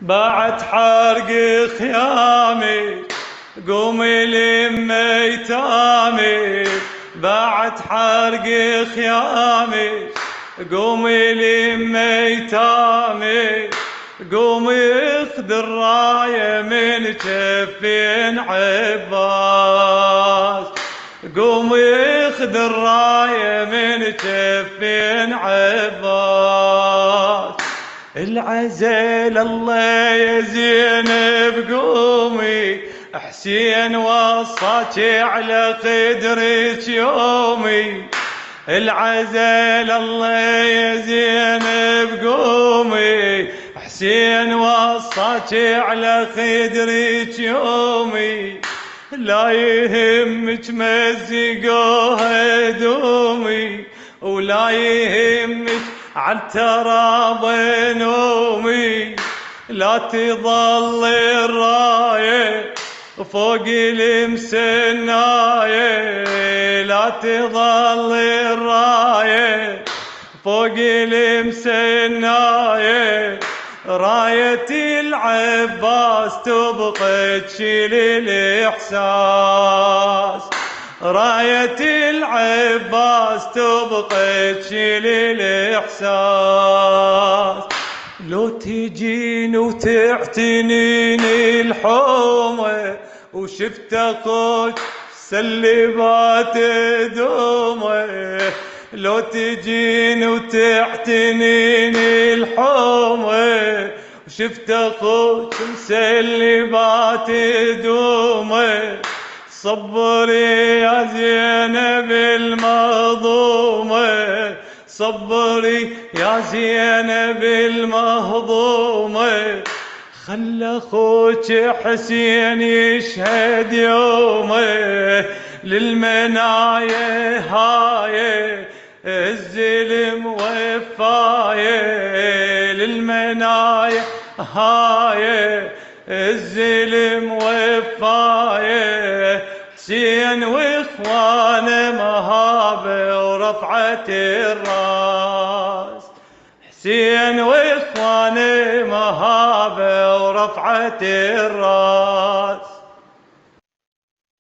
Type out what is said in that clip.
بعد حرق خيامي قومي لم ايتامي، بعد حرق خيامي قومي لم ايتامي، قومي اخذ الراية من جفين عباس، قومي اخذ الراية من جفين عباس. العزل الله يا زينب قومي، حسين وصاك على قدرك يومي، العزل الله يا زينب قومي، حسين وصاك على خدرك يومي، لا يهمك مزقوها دومي، ولا يهمك عالتراب نومي، لا تظل الراية فوق المسناية، لا تظل الراية فوق المسناية، راية العباس تبقى تشيل الإحساس، راية العباس تبقى تشيل الإحساس. لو تجين وتعتنيني الحومة وشفت اخوك سلبات دومه، لو تجين وتعتنيني الحومة وشفت اخوك مسلبات دومه، صبري يا زينب المهضومة، صبري يا زينب المهضومة، خلى اخوك حسين يشهد يومه للمنايا هاي الزلم وفايه، للمنايا هاي الزلم وفايه، حسين واخوانه مهابه ورفعت الراس، حسين واخوانه مهابه ورفعت الراس.